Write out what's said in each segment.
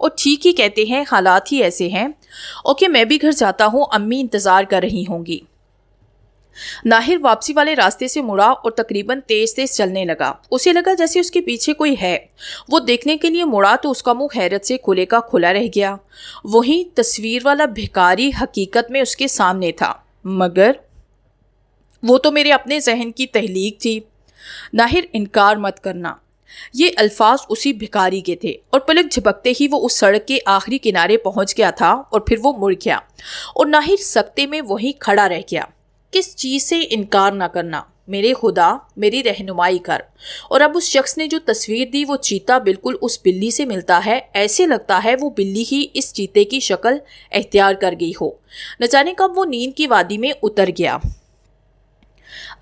اور ٹھیک ہی کہتے ہیں، حالات ہی ایسے ہیں۔ اوکے میں بھی گھر جاتا ہوں، امی انتظار کر رہی ہوں گی۔ ناہر واپسی والے راستے سے مڑا اور تقریباً تیز تیز چلنے لگا۔ اسے لگا جیسے اس کے پیچھے کوئی ہے۔ وہ دیکھنے کے لیے مڑا تو اس کا منہ حیرت سے کھلے کا کھلا رہ گیا۔ وہی تصویر والا بھکاری حقیقت میں اس کے سامنے تھا، مگر وہ تو میرے اپنے ذہن کی تخلیق تھی۔ ناہر انکار مت کرنا، یہ الفاظ اسی بھکاری کے تھے، اور پلک جھپکتے ہی وہ اس سڑک کے آخری کنارے پہنچ گیا تھا، اور پھر وہ مڑ گیا اور ناہر سکتے میں وہیں کھڑا رہ گیا۔ کس چیز سے انکار نہ کرنا؟ میرے خدا میری رہنمائی کر۔ اور اب اس شخص نے جو تصویر دی وہ چیتا بالکل اس بلی سے ملتا ہے، ایسے لگتا ہے وہ بلی ہی اس چیتے کی شکل اختیار کر گئی ہو۔ نہ جانے کب وہ نیند کی وادی میں اتر گیا۔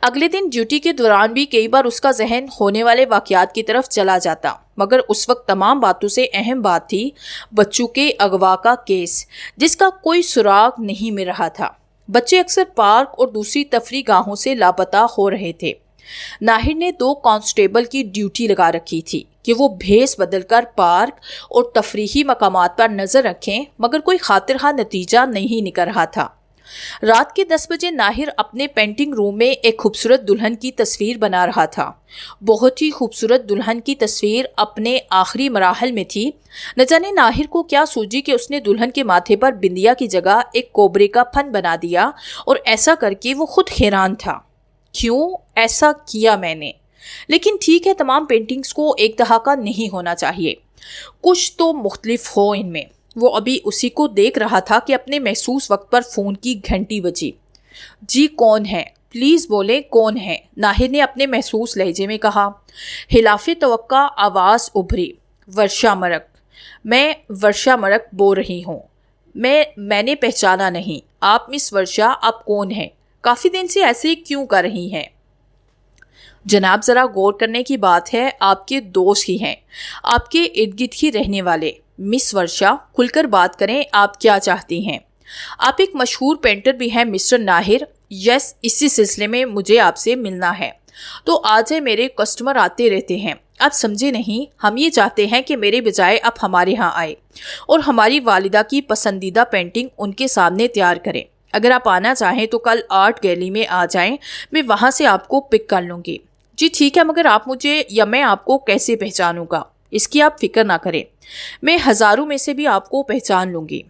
اگلے دن ڈیوٹی کے دوران بھی کئی بار اس کا ذہن ہونے والے واقعات کی طرف چلا جاتا، مگر اس وقت تمام باتوں سے اہم بات تھی بچوں کے اغوا کا کیس، جس کا کوئی سراغ نہیں مل رہا تھا۔ بچے اکثر پارک اور دوسری تفریح گاہوں سے لاپتہ ہو رہے تھے۔ ناہر نے 2 کانسٹیبل کی ڈیوٹی لگا رکھی تھی کہ وہ بھیس بدل کر پارک اور تفریحی مقامات پر نظر رکھیں، مگر کوئی خاطرخواہ نتیجہ نہیں نکل رہا تھا۔ رات کے 10 بجے ناہر اپنے پینٹنگ روم میں ایک خوبصورت دلہن کی تصویر بنا رہا تھا۔ بہت ہی خوبصورت دلہن کی تصویر اپنے آخری مراحل میں تھی۔ نہ جانے ناہر کو کیا سوجی کہ اس نے دلہن کے ماتھے پر بندیا کی جگہ ایک کوبرے کا پھن بنا دیا، اور ایسا کر کے وہ خود حیران تھا، کیوں ایسا کیا میں نے؟ لیکن ٹھیک ہے، تمام پینٹنگز کو ایک دھاکہ نہیں ہونا چاہیے، کچھ تو مختلف ہو ان میں۔ وہ ابھی اسی کو دیکھ رہا تھا کہ اپنے محسوس وقت پر فون کی گھنٹی بجی۔ جی کون ہے؟ پلیز بولیں کون ہے؟ ناہر نے اپنے محسوس لہجے میں کہا۔ خلاف توقع آواز ابھری، ورشا مرک۔ میں ورشا مرک بول رہی ہوں۔ میں نے پہچانا نہیں۔ آپ مس ورشا، آپ کون ہیں؟ کافی دن سے ایسے کیوں کر رہی ہیں؟ جناب ذرا غور کرنے کی بات ہے، آپ کے دوست ہی ہیں، آپ کے ارد گرد ہی رہنے والے۔ مس ورشا کھل کر بات کریں، آپ کیا چاہتی ہیں؟ آپ ایک مشہور پینٹر بھی ہیں مسٹر ناہر۔ یس، اسی سلسلے میں مجھے آپ سے ملنا ہے۔ تو آج ہے، میرے کسٹمر آتے رہتے ہیں، آپ سمجھے نہیں؟ ہم یہ چاہتے ہیں کہ میرے بجائے آپ ہمارے ہاں آئے اور ہماری والدہ کی پسندیدہ پینٹنگ ان کے سامنے تیار کریں۔ اگر آپ آنا چاہیں تو کل آرٹ گیلری میں آ جائیں، میں وہاں سے آپ کو پک کر لوں گی۔ جی ٹھیک ہے، مگر آپ مجھے یا میں آپ کو کیسے پہچانوں گا؟ اس کی آپ فکر نہ کریں، میں ہزاروں میں سے بھی آپ کو پہچان لوں گی۔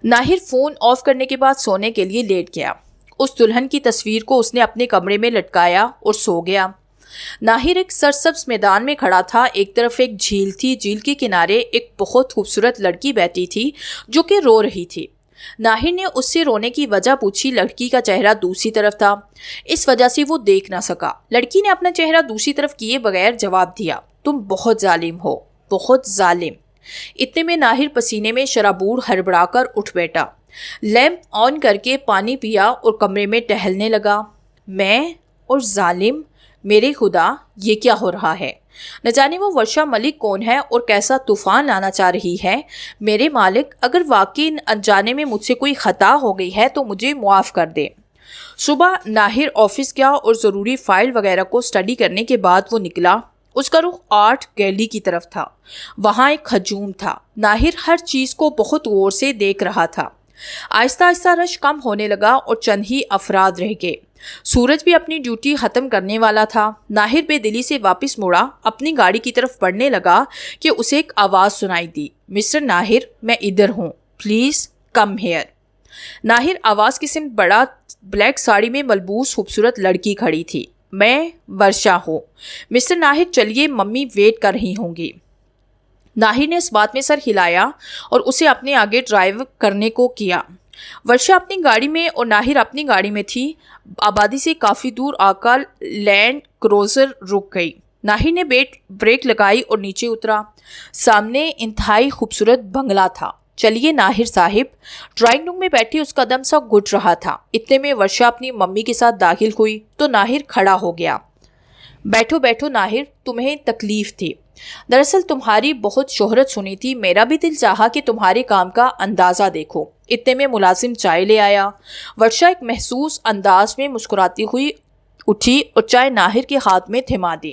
ناہر فون آف کرنے کے بعد سونے کے لیے لیٹ گیا۔ اس دلہن کی تصویر کو اس نے اپنے کمرے میں لٹکایا اور سو گیا۔ ناہر ایک سرسبز میدان میں کھڑا تھا۔ ایک طرف ایک جھیل تھی، جھیل کے کنارے ایک بہت خوبصورت لڑکی بیٹھی تھی جو کہ رو رہی تھی۔ ناہر نے اس سے رونے کی وجہ پوچھی۔ لڑکی کا چہرہ دوسری طرف تھا، اس وجہ سے وہ دیکھ نہ سکا۔ لڑکی نے اپنا چہرہ دوسری طرف کیے بغیر جواب دیا، تم بہت ظالم ہو، بہت ظالم۔ اتنے میں ناہر پسینے میں شرابور ہڑبڑا کر اٹھ بیٹھا، لیمپ آن کر کے پانی پیا اور کمرے میں ٹہلنے لگا۔ میں اور ظالم، میرے خدا، یہ کیا ہو رہا ہے؟ نہ جانے وہ ورشا ملک کون ہے اور کیسا طوفان لانا چاہ رہی ہے۔ میرے مالک، اگر واقعی انجانے میں مجھ سے کوئی خطا ہو گئی ہے تو مجھے معاف کر دے۔ صبح ناہر آفس گیا اور ضروری فائل وغیرہ کو اسٹڈی کرنے کے بعد وہ نکلا۔ اس کا رخ آرٹ گیلری کی طرف تھا۔ وہاں ایک ہجوم تھا۔ ناہر ہر چیز کو بہت غور سے دیکھ رہا تھا۔ آہستہ آہستہ رش کم ہونے لگا اور چند ہی افراد رہ گئے۔ سورج بھی اپنی ڈیوٹی ختم کرنے والا تھا۔ ناہر بے دلی سے واپس مڑا، اپنی گاڑی کی طرف بڑھنے لگا کہ اسے ایک آواز سنائی دی، مسٹر ناہر، میں ادھر ہوں، پلیز کم ہیئر۔ ناہر آواز کی سمت بڑا۔ بلیک ساڑی میں ملبوس خوبصورت لڑکی کھڑی تھی۔ میں ورشا ہوں۔ مسٹر ناہر چلیے، ممی ویٹ کر رہی ہوں گی۔ ناہر نے اس بات میں سر ہلایا اور اسے اپنے آگے ڈرائیو کرنے کو کیا۔ ورشا اپنی گاڑی میں اور ناہر اپنی گاڑی میں تھی۔ آبادی سے کافی دور آ کر لینڈ کروزر رک گئی۔ ناہر نے بریک لگائی اور نیچے اترا۔ سامنے انتہائی خوبصورت بنگلہ تھا۔ چلیے ناہر صاحب۔ ڈرائنگ روم میں بیٹھی اس کا دم سا گھٹ رہا تھا۔ اتنے میں ورشا اپنی ممی کے ساتھ داخل ہوئی تو ناہر کھڑا ہو گیا۔ بیٹھو بیٹھو ناہر، تمہیں تکلیف تھی؟ دراصل تمہاری بہت شہرت سنی تھی، میرا بھی دل چاہا کہ تمہارے کام کا اندازہ دیکھو۔ اتنے میں ملازم چائے لے آیا۔ ورشا ایک محسوس انداز میں مسکراتی ہوئی اٹھی اور چائے ناہر کے ہاتھ میں تھما دی۔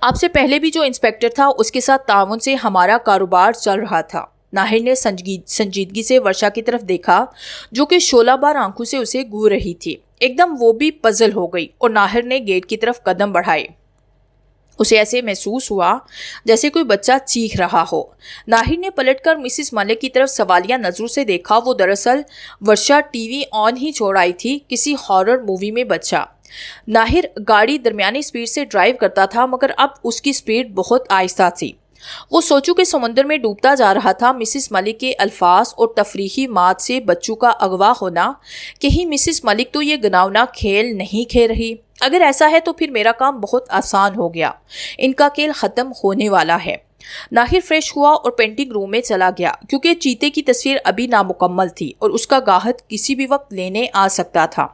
آپ سے پہلے بھی جو انسپیکٹر تھا اس کے ساتھ تعاون سے ہمارا کاروبار چل رہا تھا۔ ناہر نے سنجیدگی سے ورشا کی طرف دیکھا جو کہ شعلہ بار آنکھوں سے اسے گھور رہی تھی۔ ایک دم وہ بھی پزل ہو گئی اور ناہر نے گیٹ کی طرف قدم بڑھائے۔ اسے ایسے محسوس ہوا جیسے کوئی بچہ چیخ رہا ہو۔ ناہر نے پلٹ کر مسز ملک کی طرف سوالیہ نظروں سے دیکھا۔ وہ دراصل ورشا ٹی وی آن ہی چھوڑ آئی تھی، کسی ہارر مووی میں بچہ۔ ناہر گاڑی درمیانی سپیڈ سے ڈرائیو کرتا تھا مگر اب اس کی سپیڈ بہت آہستہ تھی۔ وہ سوچوں کے سمندر میں ڈوبتا جا رہا تھا۔ مسز ملک کے الفاظ اور تفریحی مات سے بچوں کا اغوا ہونا، کہیں مسز ملک تو یہ گناونا کھیل نہیں کھیل رہی؟ اگر ایسا ہے تو پھر میرا کام بہت آسان ہو گیا، ان کا کھیل ختم ہونے والا ہے۔ ناہر فریش ہوا اور پینٹنگ روم میں چلا گیا کیونکہ چیتے کی تصویر ابھی نامکمل تھی اور اس کا گاہک کسی بھی وقت لینے آ سکتا تھا۔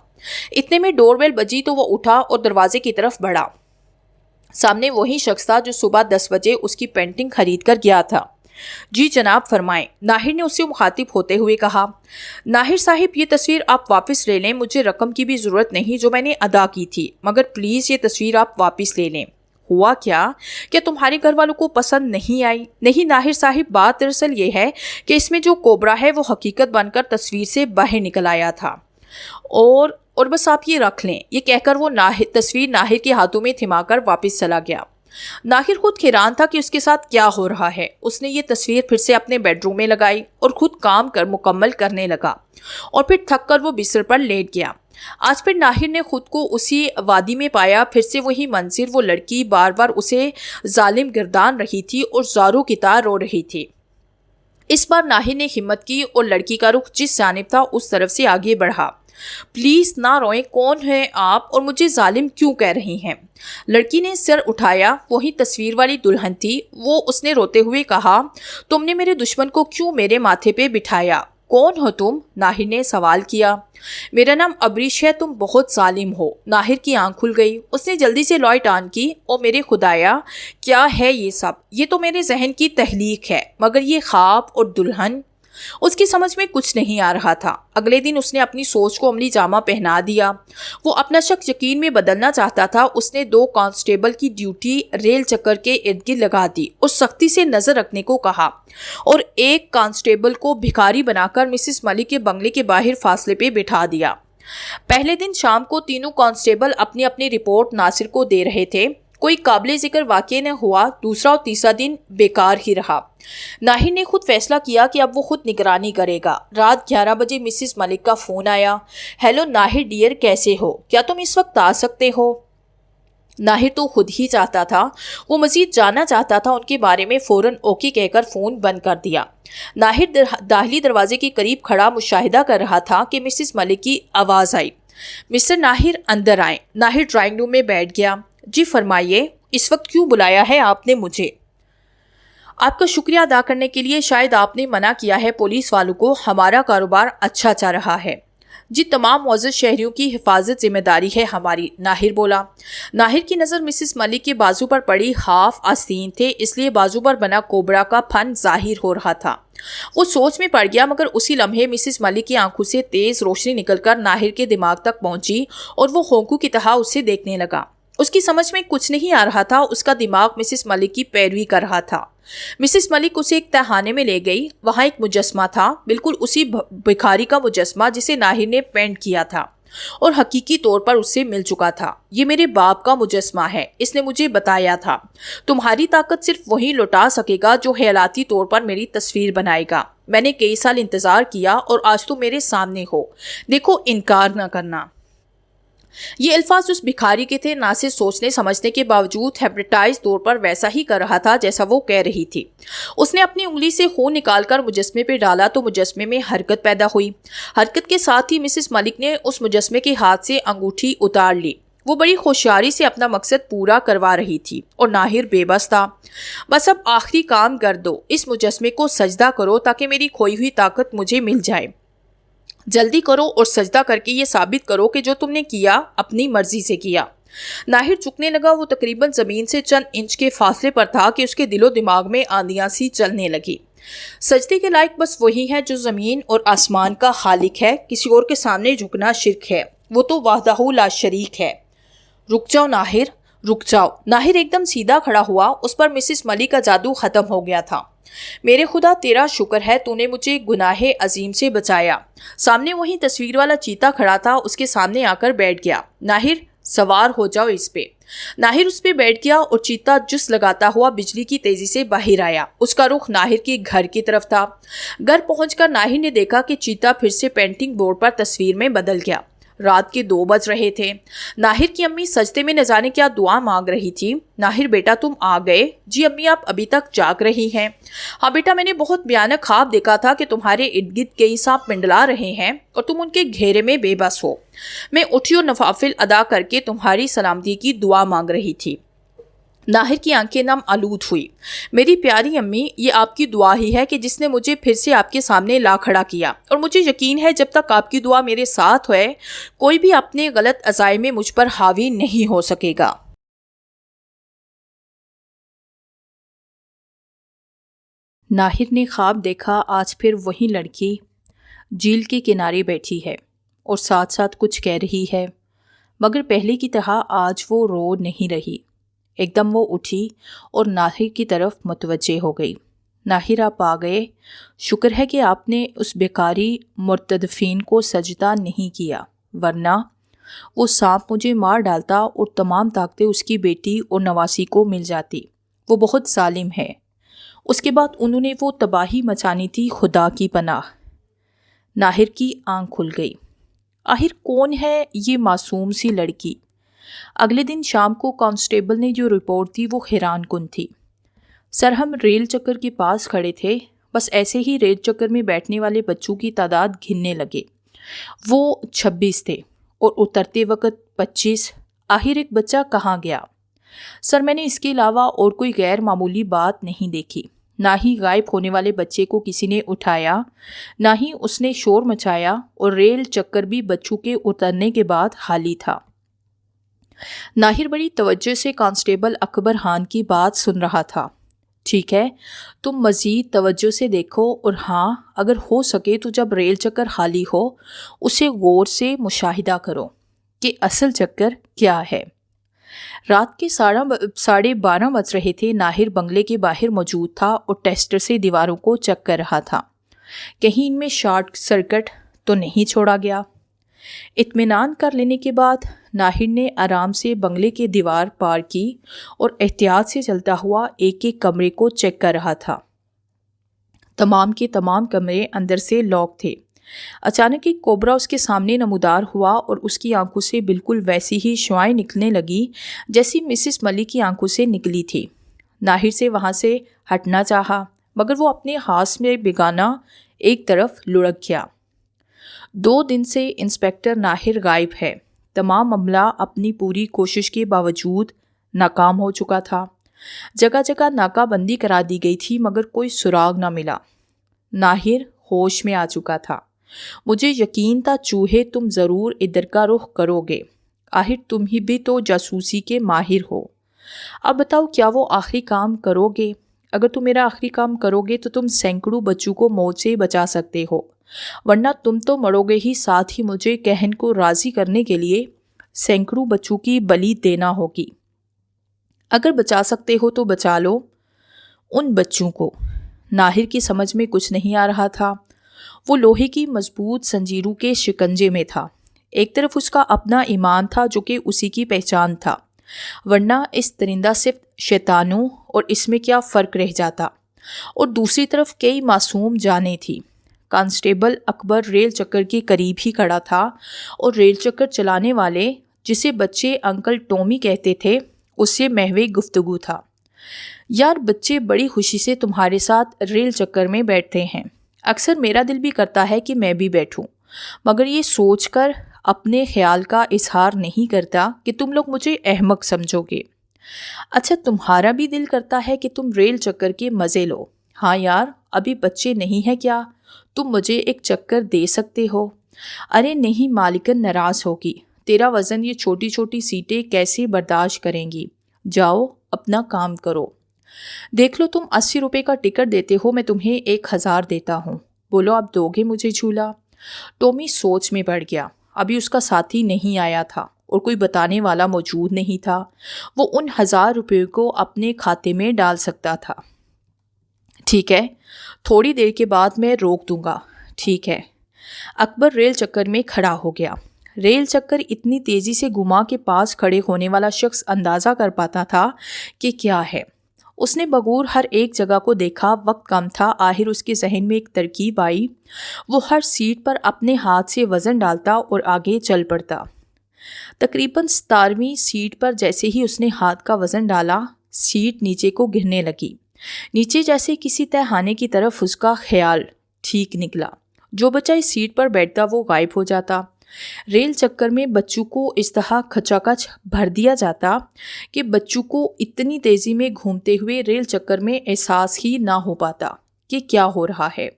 اتنے میں ڈور بیل بجی تو وہ اٹھا اور دروازے کی طرف بڑھا۔ سامنے وہی شخص تھا جو صبح 10 بجے اس کی پینٹنگ خرید کر گیا تھا۔ جی جناب فرمائیں، ناہر نے اس سے مخاطب ہوتے ہوئے کہا۔ ناہر صاحب یہ تصویر آپ واپس لے لیں، مجھے رقم کی بھی ضرورت نہیں جو میں نے ادا کی تھی، مگر پلیز یہ تصویر آپ واپس لے لیں۔ ہوا کیا تمہارے گھر والوں کو پسند نہیں آئی؟ نہیں ناہر صاحب، بات دراصل یہ ہے کہ اس میں جو کوبرا ہے وہ حقیقت بن کر تصویر سے باہر نکل آیا تھا، اور بس آپ یہ رکھ لیں۔ یہ کہہ کر وہ تصویر ناہر کے ہاتھوں میں تھما کر واپس چلا گیا۔ ناہر خود حیران تھا کہ اس کے ساتھ کیا ہو رہا ہے۔ اس نے یہ تصویر پھر سے اپنے بیڈ روم میں لگائی اور خود کام مکمل کرنے لگا، اور پھر تھک کر وہ بستر پر لیٹ گیا۔ آج پھر ناہر نے خود کو اسی وادی میں پایا، پھر سے وہی منظر، وہ لڑکی بار بار اسے ظالم گردان رہی تھی اور زاروں کی طرح رو رہی تھی۔ اس بار ناہر نے ہمت کی اور لڑکی کا رخ جس جانب تھا اس طرف سے آگے بڑھا۔ پلیز نہ روئیں، کون ہیں آپ اور مجھے ظالم کیوں کہہ رہی ہیں؟ لڑکی نے سر اٹھایا، وہی تصویر والی دلہن تھی۔ اس نے روتے ہوئے کہا، تم نے میرے دشمن کو کیوں میرے ماتھے پہ بٹھایا؟ کون ہو تم؟ ناہر نے سوال کیا۔ میرا نام ابریش ہے، تم بہت ظالم ہو۔ ناہر کی آنکھ کھل گئی، اس نے جلدی سے لائٹ آن کی۔ او میرے خدایا، کیا ہے یہ سب؟ یہ تو میرے ذہن کی تخلیق ہے، مگر یہ خواب اور دلہن، اس کی سمجھ میں کچھ نہیں آ رہا تھا۔ اگلے دن اس نے اپنی سوچ کو عملی جامہ پہنا دیا۔ وہ اپنا شک یقین میں بدلنا چاہتا تھا۔ اس نے 2 کانسٹیبل کی ڈیوٹی ریل چکر کے ارد گرد لگا دی اور سختی سے نظر رکھنے کو کہا، اور ایک کانسٹیبل کو بھکاری بنا کر مسز ملک کے بنگلے کے باہر فاصلے پہ بٹھا دیا۔ پہلے دن شام کو تینوں کانسٹیبل اپنی اپنی رپورٹ ناصر کو دے رہے تھے۔ کوئی قابل ذکر واقعہ نہ ہوا۔ دوسرا اور تیسرا دن بیکار ہی رہا۔ ناہر نے خود فیصلہ کیا کہ اب وہ خود نگرانی کرے گا۔ رات 11 بجے مسز ملک کا فون آیا۔ ہیلو ناہر ڈیئر، کیسے ہو؟ کیا تم اس وقت آ سکتے ہو؟ ناہر تو خود ہی چاہتا تھا، وہ مزید جاننا چاہتا تھا، ان کے بارے میں فوراً اوکے کہہ کر فون بند کر دیا۔ ناہر داخلی دروازے کے قریب کھڑا مشاہدہ کر رہا تھا کہ مسز ملک کی آواز آئی، مسٹر ناہر اندر آئیں۔ ناہر ڈرائنگ روم میں بیٹھ گیا۔ جی فرمائیے، اس وقت کیوں بلایا ہے آپ نے مجھے؟ آپ کا شکریہ ادا کرنے کے لیے۔ شاید آپ نے منع کیا ہے پولیس والوں کو، ہمارا کاروبار اچھا چل رہا ہے۔ جی تمام معزز شہریوں کی حفاظت ذمہ داری ہے ہماری، ناہر بولا۔ ناہر کی نظر مسز ملک کے بازو پر پڑی، ہاف آستین تھے اس لیے بازو پر بنا کوبرا کا پھن ظاہر ہو رہا تھا۔ وہ سوچ میں پڑ گیا، مگر اسی لمحے مسز ملک کی آنکھوں سے تیز روشنی نکل کر ناہر کے دماغ تک پہنچی اور وہ ہونکوں کی طرح اسے دیکھنے لگا۔ اس کی سمجھ میں کچھ نہیں آ رہا تھا، اس کا دماغ مسز ملک کی پیروی کر رہا تھا۔ مسز ملک اسے ایک تہھانے میں لے گئی۔ وہاں ایک مجسمہ تھا، بالکل اسی بھکاری کا مجسمہ جسے ناہر نے پینٹ کیا تھا اور حقیقی طور پر اس سے مل چکا تھا۔ یہ میرے باپ کا مجسمہ ہے، اس نے مجھے بتایا تھا۔ تمہاری طاقت صرف وہی لوٹا سکے گا جو خیالاتی طور پر میری تصویر بنائے گا۔ میں نے کئی سال انتظار کیا اور آج تم میرے سامنے ہو، دیکھو انکار نہ کرنا۔ یہ الفاظ اس بھکاری کے تھے، ناصر سوچنے سمجھنے کے باوجود ہیپنوٹائز طور پر ویسا ہی کر رہا تھا جیسا وہ کہہ رہی تھی۔ اس نے اپنی انگلی سے خون نکال کر مجسمے پہ ڈالا تو مجسمے میں حرکت پیدا ہوئی۔ حرکت کے ساتھ ہی مسز ملک نے اس مجسمے کے ہاتھ سے انگوٹھی اتار لی۔ وہ بڑی ہوشیاری سے اپنا مقصد پورا کروا رہی تھی اور ناہر بے بس تھا۔ بس اب آخری کام کر دو، اس مجسمے کو سجدہ کرو تاکہ میری کھوئی ہوئی طاقت مجھے مل جائے۔ جلدی کرو اور سجدہ کر کے یہ ثابت کرو کہ جو تم نے کیا اپنی مرضی سے کیا۔ ناہر جھکنے لگا۔ وہ تقریباً زمین سے چند انچ کے فاصلے پر تھا کہ اس کے دل و دماغ میں آندیاں سی چلنے لگی۔ سجدے کے لائق بس وہی ہے جو زمین اور آسمان کا خالق ہے، کسی اور کے سامنے جھکنا شرک ہے، وہ تو وحدہ لا شریک ہے۔ رک جاؤ ناہر، رک جاؤ۔ ناہر ایک دم سیدھا کھڑا ہوا۔ اس پر مسز ملک کا جادو ختم ہو گیا تھا۔ میرے خدا تیرا شکر ہے تو نے مجھے گناہ عظیم سے بچایا۔ سامنے وہی تصویر والا چیتا کھڑا تھا، اس کے سامنے آ کر بیٹھ گیا۔ ناہر سوار ہو جاؤ اس پہ۔ ناہر اس پہ بیٹھ گیا اور چیتا جس لگاتا ہوا بجلی کی تیزی سے باہر آیا۔ اس کا رخ ناہر کے گھر کی طرف تھا۔ گھر پہنچ کر ناہر نے دیکھا کہ چیتا پھر سے پینٹنگ بورڈ پر تصویر میں بدل گیا۔ رات کے 2 بج رہے تھے۔ ناہر کی امی سجدے میں نہ جانے کیا دعا مانگ رہی تھی۔ ناہر بیٹا تم آ گئے؟ جی امی آپ ابھی تک جاگ رہی ہیں؟ ہاں بیٹا میں نے بہت بھیانک خواب دیکھا تھا کہ تمہارے ارد گرد کئی سانپ منڈلا رہے ہیں اور تم ان کے گھیرے میں بے بس ہو۔ میں اٹھی اور نوافل ادا کر کے تمہاری سلامتی کی دعا مانگ رہی تھی۔ ناہر کی آنکھیں نم آلود ہوئی۔ میری پیاری امی، یہ آپ کی دعا ہی ہے کہ جس نے مجھے پھر سے آپ کے سامنے لا کھڑا کیا، اور مجھے یقین ہے جب تک آپ کی دعا میرے ساتھ ہے کوئی بھی اپنے غلط عزائم میں مجھ پر حاوی نہیں ہو سکے گا۔ ناہر نے خواب دیکھا آج پھر وہی لڑکی جھیل کے کنارے بیٹھی ہے اور ساتھ ساتھ کچھ کہہ رہی ہے، مگر پہلے کی طرح آج وہ رو نہیں رہی۔ ایک دم وہ اٹھی اور ناہر کی طرف متوجہ ہو گئی۔ ناہر آپ آ گئے، شکر ہے کہ آپ نے اس بیکاری مرتدفین کو سجدہ نہیں کیا، ورنہ وہ سانپ مجھے مار ڈالتا اور تمام طاقتیں اس کی بیٹی اور نواسی کو مل جاتی۔ وہ بہت ظالم ہے۔ اس کے بعد انہوں نے وہ تباہی مچانی تھی، خدا کی پناہ۔ ناہر کی آنکھ کھل گئی۔ آخر کون ہے یہ معصوم سی لڑکی؟ اگلے دن شام کو کانسٹیبل نے جو رپورٹ دی وہ حیران کن تھی۔ سر ہم ریل چکر کے پاس کھڑے تھے، بس ایسے ہی ریل چکر میں بیٹھنے والے بچوں کی تعداد گننے لگے۔ وہ 26 تھے اور اترتے وقت 25۔ آخر ایک بچہ کہاں گیا؟ سر میں نے اس کے علاوہ اور کوئی غیر معمولی بات نہیں دیکھی۔ نہ ہی غائب ہونے والے بچے کو کسی نے اٹھایا، نہ ہی اس نے شور مچایا، اور ریل چکر بھی بچوں کے اترنے کے بعد خالی تھا۔ ناہر بڑی توجہ سے کانسٹیبل اکبر خان کی بات سن رہا تھا۔ ٹھیک ہے، تم مزید توجہ سے دیکھو، اور ہاں اگر ہو سکے تو جب ریل چکر خالی ہو اسے غور سے مشاہدہ کرو کہ اصل چکر کیا ہے۔ رات کے 12:30 بج رہے تھے۔ ناہر بنگلے کے باہر موجود تھا اور ٹیسٹر سے دیواروں کو چیک کر رہا تھا، کہیں ان میں شارٹ سرکٹ تو نہیں چھوڑا گیا۔ اطمینان کر لینے کے بعد ناہر نے آرام سے بنگلے کی دیوار پار کی اور احتیاط سے چلتا ہوا ایک ایک کمرے کو چیک کر رہا تھا۔ تمام کے تمام کمرے اندر سے لاک تھے۔ اچانک ایک کوبرا اس کے سامنے نمودار ہوا اور اس کی آنکھوں سے بالکل ویسی ہی شعاعیں نکلنے لگی جیسی مسز ملک کی آنکھوں سے نکلی تھی۔ ناہر سے وہاں سے ہٹنا چاہا، مگر وہ اپنے ہاتھ میں بیگانہ ایک طرف لڑک گیا۔ 2 دن سے انسپکٹر ناہر غائب ہے۔ تمام عملہ اپنی پوری کوشش کے باوجود ناکام ہو چکا تھا۔ جگہ جگہ ناکہ بندی کرا دی گئی تھی، مگر کوئی سراغ نہ ملا۔ ناہر ہوش میں آ چکا تھا۔ مجھے یقین تھا چوہے تم ضرور ادھر کا رخ کرو گے، آخر تم ہی بھی تو جاسوسی کے ماہر ہو۔ اب بتاؤ کیا وہ آخری کام کرو گے؟ اگر تم میرا آخری کام کرو گے تو تم سینکڑوں بچوں کو موت سے بچا سکتے ہو، ورنہ تم تو مرو گے ہی، ساتھ ہی مجھے کہن کو راضی کرنے کے لیے سینکڑوں بچوں کی بلی دینا ہوگی۔ اگر بچا سکتے ہو تو بچا لو ان بچوں کو۔ ناہر کی سمجھ میں کچھ نہیں آ رہا تھا۔ وہ لوہے کی مضبوط زنجیروں کے شکنجے میں تھا۔ ایک طرف اس کا اپنا ایمان تھا جو کہ اسی کی پہچان تھا، ورنہ اس درندہ صرف شیطانوں اور اس میں کیا فرق رہ جاتا، اور دوسری طرف کئی معصوم جانیں تھی۔ کانسٹیبل اکبر ریل چکر کے قریب ہی کھڑا تھا اور ریل چکر چلانے والے، جسے بچے انکل ٹومی کہتے تھے، اس سے محو گفتگو تھا۔ یار بچے بڑی خوشی سے تمہارے ساتھ ریل چکر میں بیٹھتے ہیں، اکثر میرا دل بھی کرتا ہے کہ میں بھی بیٹھوں، مگر یہ سوچ کر اپنے خیال کا اظہار نہیں کرتا کہ تم لوگ مجھے احمق سمجھو گے۔ اچھا تمہارا بھی دل کرتا ہے کہ تم ریل چکر کے مزے لو؟ ہاں یار ابھی بچے نہیں ہیں کیا؟ تم مجھے ایک چکر دے سکتے ہو؟ ارے نہیں، مالکن ناراض ہوگی، تیرا وزن یہ چھوٹی چھوٹی سیٹیں کیسے برداشت کریں گی؟ جاؤ اپنا کام کرو۔ دیکھ لو تم 80 روپے کا ٹکٹ دیتے ہو، میں تمہیں 1000 دیتا ہوں، بولو اب دو گے مجھے جھولا؟ ٹومی سوچ میں پڑ گیا۔ ابھی اس کا ساتھی نہیں آیا تھا، اور کوئی بتانے والا موجود نہیں تھا۔ وہ ان 1000 روپے کو اپنے کھاتے میں ڈال سکتا تھا۔ ٹھیک ہے، تھوڑی دیر کے بعد میں روک دوں گا۔ ٹھیک ہے۔ اکبر ریل چکر میں کھڑا ہو گیا۔ ریل چکر اتنی تیزی سے گھما کہ پاس کھڑے ہونے والا شخص اندازہ کر پاتا تھا کہ کیا ہے۔ اس نے بغور ہر ایک جگہ کو دیکھا، وقت کم تھا۔ آخر اس کے ذہن میں ایک ترکیب آئی۔ وہ ہر سیٹ پر اپنے ہاتھ سے وزن ڈالتا اور آگے چل پڑتا۔ تقریباً 17ویں سیٹ پر جیسے ہی اس نے ہاتھ کا وزن ڈالا، سیٹ نیچے کو گرنے لگی۔ نیچے جیسے کسی تہھانے کی طرف اس کا خیال ٹھیک نکلا۔ جو بچہ اس سیٹ پر بیٹھتا وہ غائب ہو جاتا۔ ریل چکر میں بچوں کو اس طرح کھچا کچ بھر دیا جاتا کہ بچوں کو اتنی تیزی میں گھومتے ہوئے ریل چکر میں احساس ہی نہ ہو پاتا کہ کیا ہو رہا ہے۔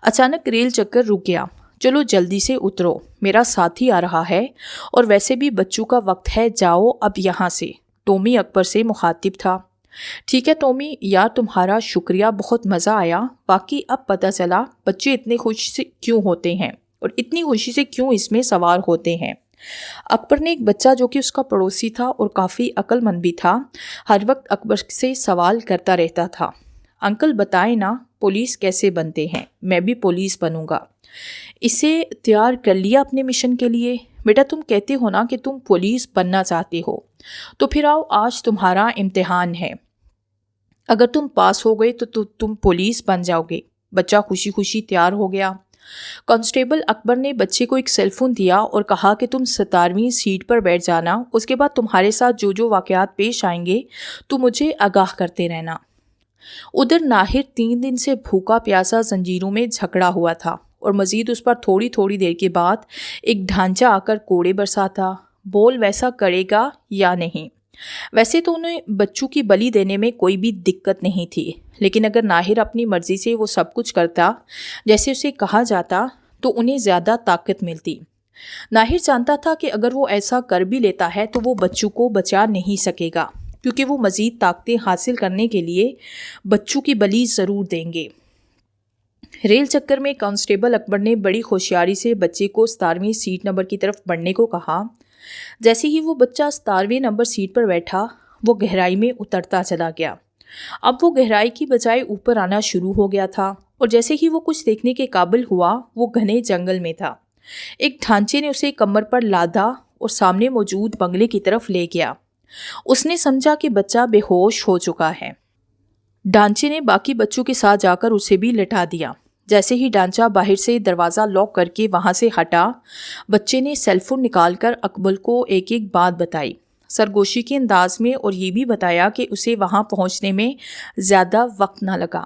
اچانک ریل چکر رک گیا۔ چلو جلدی سے اترو، میرا ساتھی آ رہا ہے، اور ویسے بھی بچوں کا وقت ہے، جاؤ اب یہاں سے۔ ٹومی اکبر سے مخاطب تھا۔ ٹھیک ہے ٹومی، یار تمہارا شکریہ، بہت مزہ آیا۔ واقعی اب پتہ چلا بچے اتنے خوش سے کیوں ہوتے ہیں اور اتنی خوشی سے کیوں اس میں سوار ہوتے ہیں۔ اکبر نے ایک بچہ جو کہ اس کا پڑوسی تھا اور کافی عقل مند بھی تھا، ہر وقت اکبر سے سوال کرتا رہتا تھا، انکل بتائیں نا پولیس کیسے بنتے ہیں، میں بھی پولیس بنوں گا۔ اسے تیار کر لیا اپنے مشن کے لیے؟ بیٹا تم کہتے ہو نا کہ تم پولیس بننا چاہتے ہو، تو پھر آؤ آج تمہارا امتحان ہے، اگر تم پاس ہو گئے تو تم پولیس بن جاؤ گے۔ بچہ خوشی خوشی تیار ہو گیا۔ کانسٹیبل اکبر نے بچے کو ایک سیل فون دیا اور کہا کہ تم 17ویں سیٹ پر بیٹھ جانا، اس کے بعد تمہارے ساتھ جو واقعات پیش آئیں گے تو مجھے آگاہ کرتے رہنا۔ ادھر ناہر 3 دن سے بھوکا پیاسا زنجیروں میں جھکڑا ہوا تھا، اور مزید اس پر تھوڑی دیر کے بعد ایک ڈھانچہ آ کر کوڑے برساتا۔ بول ویسا کرے گا یا نہیں؟ ویسے تو انہیں بچوں کی بلی دینے میں کوئی بھی دقت نہیں تھی، لیکن اگر ناہر اپنی مرضی سے وہ سب کچھ کرتا جیسے اسے کہا جاتا تو انہیں زیادہ طاقت ملتی۔ ناہر جانتا تھا کہ اگر وہ ایسا کر بھی لیتا ہے تو وہ بچوں کو بچا نہیں سکے گا، کیونکہ وہ مزید طاقتیں حاصل کرنے کے لیے بچوں کی بلی ضرور دیں گے۔ ریل چکر میں کانسٹیبل اکبر نے بڑی ہوشیاری سے بچے کو 17ویں سیٹ نمبر کی طرف بڑھنے کو کہا۔ جیسے ہی وہ بچہ 17ویں نمبر سیٹ پر بیٹھا، وہ گہرائی میں اترتا چلا گیا۔ اب وہ گہرائی کی بجائے اوپر آنا شروع ہو گیا تھا، اور جیسے ہی وہ کچھ دیکھنے کے قابل ہوا، وہ گھنے جنگل میں تھا۔ ایک ڈھانچے نے اسے کمر پر لادا اور سامنے موجود بنگلے کی طرف لے گیا۔ اس نے سمجھا کہ بچہ بے ہوش ہو چکا ہے۔ ڈھانچے نے باقی بچوں کے ساتھ جا کر اسے بھی لٹا دیا۔ جیسے ہی ڈھانچہ باہر سے دروازہ لاک کر کے وہاں سے ہٹا، بچے نے سیل فون نکال کر اکبر کو ایک بات بتائی، سرگوشی کے انداز میں، اور یہ بھی بتایا کہ اسے وہاں پہنچنے میں زیادہ وقت نہ لگا۔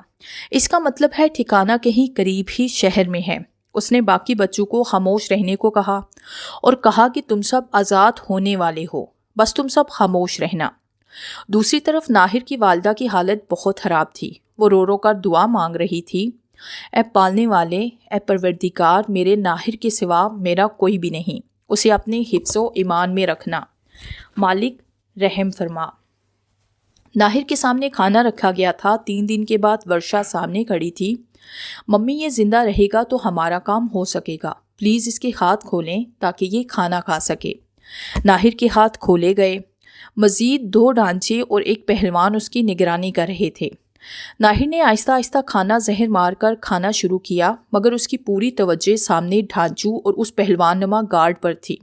اس کا مطلب ہے ٹھکانہ کہیں قریب ہی شہر میں ہے۔ اس نے باقی بچوں کو خاموش رہنے کو کہا اور کہا کہ تم سب آزاد ہونے والے ہو، بس تم سب خاموش رہنا۔ دوسری طرف ناہر کی والدہ کی حالت بہت خراب تھی۔ وہ رو کر دعا مانگ رہی تھی، اے پالنے والے، اے پروردگار، میرے ناہر کے سوا میرا کوئی بھی نہیں، اسے اپنے حفظ و ایمان میں رکھنا، مالک رحم فرما۔ ناہر کے سامنے کھانا رکھا گیا تھا۔ 3 دن کے بعد ورشا سامنے کھڑی تھی۔ ممی یہ زندہ رہے گا تو ہمارا کام ہو سکے گا، پلیز اس کے ہاتھ کھولیں تاکہ یہ کھانا کھا سکے۔ ناہر کے ہاتھ کھولے گئے۔ مزید 2 ڈھانچے اور ایک پہلوان اس کی نگرانی کر رہے تھے۔ ناہر نے آہستہ آہستہ کھانا زہر مار کر کھانا شروع کیا، مگر اس کی پوری توجہ سامنے ڈھانچوں اور اس پہلوان نما گارڈ پر تھی۔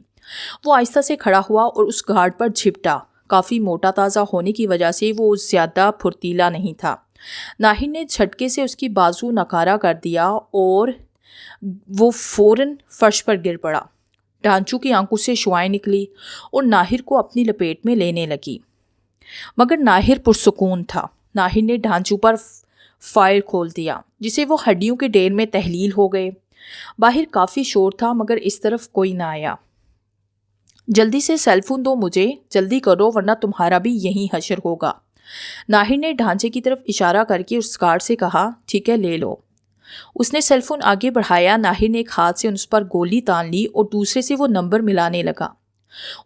وہ آہستہ سے کھڑا ہوا اور اس گارڈ پر جھپٹا۔ کافی موٹا تازہ ہونے کی وجہ سے وہ زیادہ پھرتیلا نہیں تھا۔ ناہر نے جھٹکے سے اس کی بازو نکارا کر دیا اور وہ فوراً فرش پر گر پڑا۔ ڈھانچوں کی آنکھوں سے شعاعیں نکلی اور ناہر کو اپنی لپیٹ میں لینے لگی، مگر ناہر پرسکون تھا۔ ناہر نے ڈھانچوں پر فائر کھول دیا، جسے وہ ہڈیوں کے ڈھیر میں تحلیل ہو گئے۔ باہر کافی شور تھا، مگر اس طرف کوئی نہ آیا۔ جلدی سے سیل فون دو مجھے، جلدی کرو ورنہ تمہارا بھی یہیں حشر ہوگا۔ ناہر نے ڈھانچے کی طرف اشارہ کر کے اس گارڈ سے کہا، ٹھیک ہے لے لو۔ اس نے سیل فون آگے بڑھایا۔ ناہر نے ایک ہاتھ سے اس پر گولی تان لی اور دوسرے سے وہ نمبر ملانے لگا۔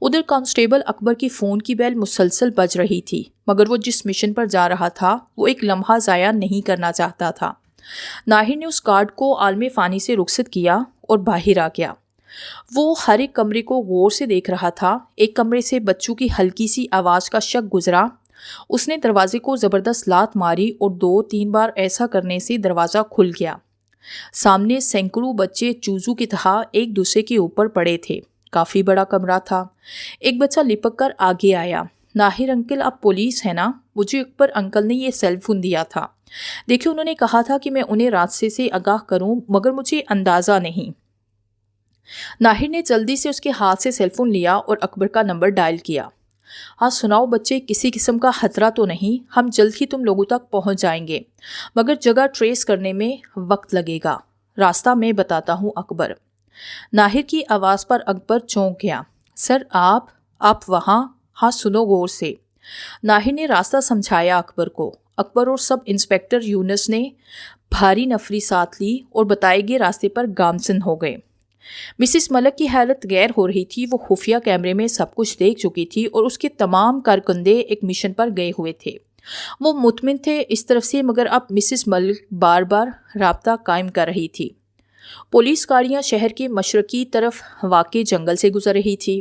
ادھر کانسٹیبل اکبر کی فون کی بیل مسلسل بج رہی تھی، مگر وہ جس مشن پر جا رہا تھا وہ ایک لمحہ ضائع نہیں کرنا چاہتا تھا۔ ناہر نے اس گارڈ کو عالم فانی سے رخصت کیا اور باہر آ گیا۔ وہ ہر ایک کمرے کو غور سے دیکھ رہا تھا۔ ایک کمرے سے بچوں کی ہلکی سی آواز کا شک گزرا۔ اس نے دروازے کو زبردست لات ماری اور 2-3 بار ایسا کرنے سے دروازہ کھل گیا۔ سامنے سینکڑوں بچے چوزوں کی طرح ایک دوسرے کے اوپر پڑے تھے۔ کافی بڑا کمرہ تھا۔ ایک بچہ لپک کر آگے آیا۔ ناہر انکل، آپ پولیس ہیں نا؟ مجھے اکبر انکل نے یہ سیل فون دیا تھا۔ دیکھیں، انہوں نے کہا تھا کہ میں انہیں راستے سے آگاہ کروں، مگر مجھے اندازہ نہیں۔ ناہر نے جلدی سے اس کے ہاتھ سے سیل فون لیا اور اکبر کا نمبر ڈائل کیا۔ ہاں سناؤ بچے، کسی قسم کا خطرہ تو نہیں؟ ہم جلد ہی تم لوگوں تک پہنچ جائیں گے، مگر جگہ ٹریس کرنے میں وقت لگے گا۔ راستہ میں بتاتا ہوں اکبر۔ ناہر کی آواز پر اکبر چونک گیا۔ سر آپ وہاں؟ ہاں سنو غور سے۔ ناہر نے راستہ سمجھایا اکبر کو۔ اکبر اور سب انسپیکٹر یونس نے بھاری نفری ساتھ لی اور بتائے گئے راستے پر گامزن ہو گئے۔ مسز ملک کی حالت غیر ہو رہی تھی۔ وہ خفیہ کیمرے میں سب کچھ دیکھ چکی تھی اور اس کے تمام کارکندے ایک مشن پر گئے ہوئے تھے۔ وہ مطمئن تھے اس طرف سے، مگر اب مسز ملک بار بار رابطہ قائم کر رہی تھی۔ پولیس گاڑیاں شہر کے مشرقی طرف واقع جنگل سے گزر رہی تھی۔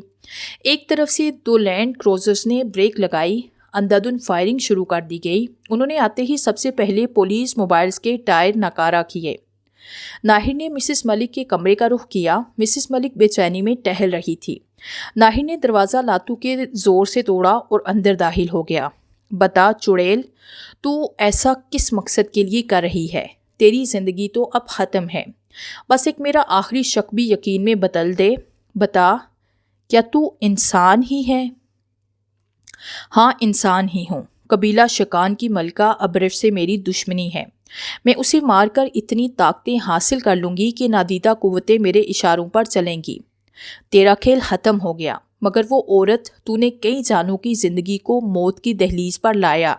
ایک طرف سے 2 لینڈ کروزرز نے بریک لگائی۔ اندھادھند فائرنگ شروع کر دی گئی۔ انہوں نے آتے ہی سب سے پہلے پولیس موبائلز کے ٹائر ناکارہ کیے۔ ناہر نے مسز ملک کے کمرے کا رخ کیا۔ مسز ملک بے چینی میں ٹہل رہی تھی۔ ناہر نے دروازہ لاتوں کے زور سے توڑا اور اندر داخل ہو گیا۔ بتا چڑیل، تو ایسا کس مقصد کے لیے کر رہی ہے؟ تیری زندگی تو اب ختم ہے۔ بس ایک میرا آخری شک بھی یقین میں بدل دے۔ بتا، کیا تو انسان ہی ہے؟ ہاں انسان ہی ہوں۔ قبیلہ شکان کی ملکہ ابرش سے میری دشمنی ہے۔ میں اسے مار کر اتنی طاقتیں حاصل کر لوں گی کہ نادیدہ قوتیں میرے اشاروں پر چلیں گی۔ تیرا کھیل ختم ہو گیا۔ مگر وہ عورت، تو نے کئی جانوں کی زندگی کو موت کی دہلیز پر لایا۔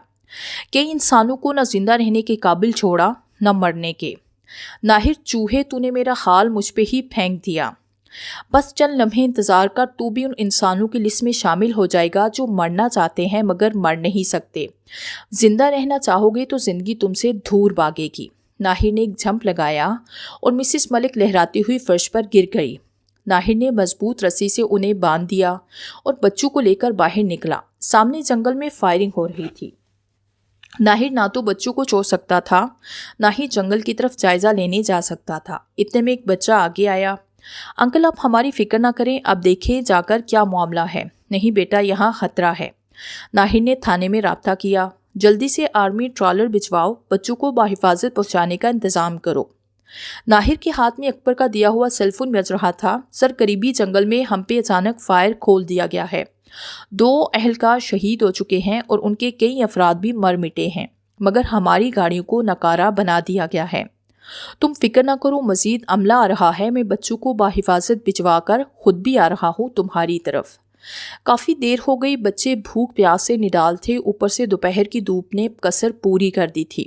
کئی انسانوں کو نہ زندہ رہنے کے قابل چھوڑا، نہ مرنے کے۔ ناہر چوہے، تو نے میرا خال مجھ پہ ہی پھینک دیا۔ بس چند لمحے انتظار کر، تو بھی ان انسانوں کی لسٹ میں شامل ہو جائے گا جو مرنا چاہتے ہیں مگر مر نہیں سکتے۔ زندہ رہنا چاہو گے تو زندگی تم سے دور بھاگے گی۔ ناہر نے ایک جھمپ لگایا اور مسز ملک لہراتی ہوئی فرش پر گر گئی۔ ناہر نے مضبوط رسی سے انہیں باندھ دیا اور بچوں کو لے کر باہر نکلا۔ سامنے جنگل میں فائرنگ ہو رہی تھی۔ ناہر نہ تو بچوں کو چھوڑ سکتا تھا، نہ ہی جنگل کی طرف جائزہ لینے جا سکتا تھا۔ اتنے میں ایک بچہ آگے آیا۔ انکل، آپ ہماری فکر نہ کریں، آپ دیکھیں جا کر کیا معاملہ ہے۔ نہیں بیٹا، یہاں خطرہ ہے۔ ناہر نے تھانے میں رابطہ کیا۔ جلدی سے آرمی ٹرالر بھجواؤ، بچوں کو بحفاظت پہنچانے کا انتظام کرو۔ ناہر کے ہاتھ میں اکبر کا دیا ہوا سیل فون بج رہا تھا۔ سر، قریبی جنگل میں ہم پہ اچانک فائر کھول دیا گیا ہے۔ 2 اہلکار شہید ہو چکے ہیں اور ان کے کئی افراد بھی مر مٹے ہیں، مگر ہماری گاڑیوں کو ناکارہ بنا دیا گیا ہے۔ تم فکر نہ کرو، مزید عملہ آ رہا ہے۔ میں بچوں کو بحفاظت بھجوا کر خود بھی آ رہا ہوں تمہاری طرف۔ کافی دیر ہو گئی۔ بچے بھوک پیاس سے نڈال تھے، اوپر سے دوپہر کی دھوپ نے کسر پوری کر دی تھی۔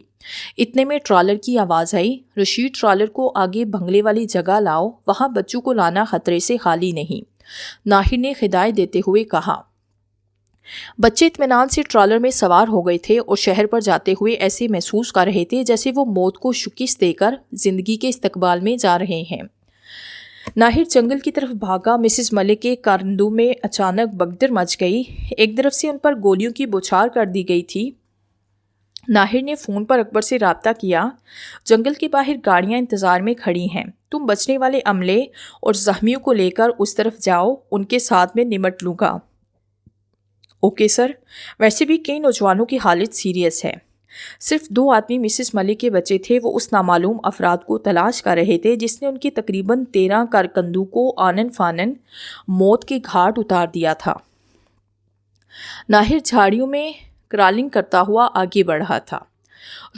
اتنے میں ٹرالر کی آواز آئی۔ رشید، ٹرالر کو آگے بنگلے والی جگہ لاؤ، وہاں بچوں کو لانا خطرے سے خالی نہیں۔ ناہر نے ہدایت دیتے ہوئے کہا۔ بچے اطمینان سے ٹرالر میں سوار ہو گئے تھے اور شہر پر جاتے ہوئے ایسے محسوس کر رہے تھے جیسے وہ موت کو شکست دے کر زندگی کے استقبال میں جا رہے ہیں۔ ناہر جنگل کی طرف بھاگا۔ مسز ملک کے کارندوں میں اچانک بگدڑ مچ گئی۔ ایک طرف سے ان پر گولیوں کی بوچھار کر دی گئی تھی۔ ناہر نے فون پر اکبر سے رابطہ کیا۔ جنگل کے باہر گاڑیاں انتظار میں کھڑی ہیں۔ تم بچنے والے عملے اور زخمیوں کو لے کر اس طرف جاؤ، ان کے ساتھ میں نمٹ لوں گا۔ Okay sir. ویسے بھی کئی نوجوانوں کی حالت سیریس ہے۔ صرف 2 آدمی مسز ملک کے بچے تھے۔ وہ اس نامعلوم افراد کو تلاش کر رہے تھے جس نے ان کے تقریباً 13 کارکندوں کو آنن فانن موت کے گھاٹ اتار دیا تھا۔ ناہر جھاڑیوں میں کرالنگ کرتا ہوا آگے بڑھ رہا تھا۔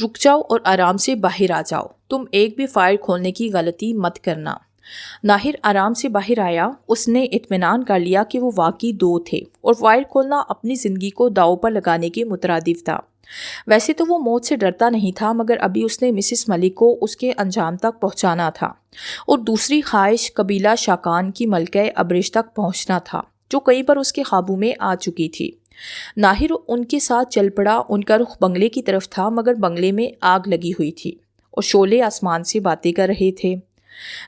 رک جاؤ اور آرام سے باہر آ جاؤ۔ تم ایک بھی فائر کھولنے کی غلطی مت کرنا۔ ناہر آرام سے باہر آیا۔ اس نے اطمینان کر لیا کہ وہ واقعی 2 تھے اور فائر کھولنا اپنی زندگی کو داؤ پر لگانے کے مترادف تھا۔ ویسے تو وہ موت سے ڈرتا نہیں تھا، مگر ابھی اس نے مسز ملک کو اس کے انجام تک پہنچانا تھا اور دوسری خواہش قبیلہ شاکان کی ملکہ ابرش تک پہنچنا تھا، جو کئی بار اس کے قابو میں آ چکی تھی۔ ناہر ان کے ساتھ چل پڑا۔ ان کا رخ بنگلے کی طرف تھا، مگر بنگلے میں آگ لگی ہوئی تھی اور شعلے آسمان سے باتیں کر رہے تھے۔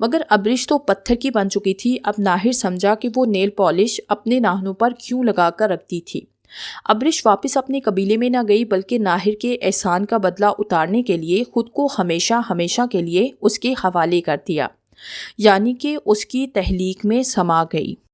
مگر ابرش تو پتھر کی بن چکی تھی۔ اب ناہر سمجھا کہ وہ نیل پالش اپنے ناخنوں پر کیوں لگا کر رکھتی تھی۔ ابرش واپس اپنے قبیلے میں نہ گئی بلکہ ناہر کے احسان کا بدلہ اتارنے کے لیے خود کو ہمیشہ ہمیشہ کے لیے اس کے حوالے کر دیا، یعنی کہ اس کی تحلیق میں سما گئی۔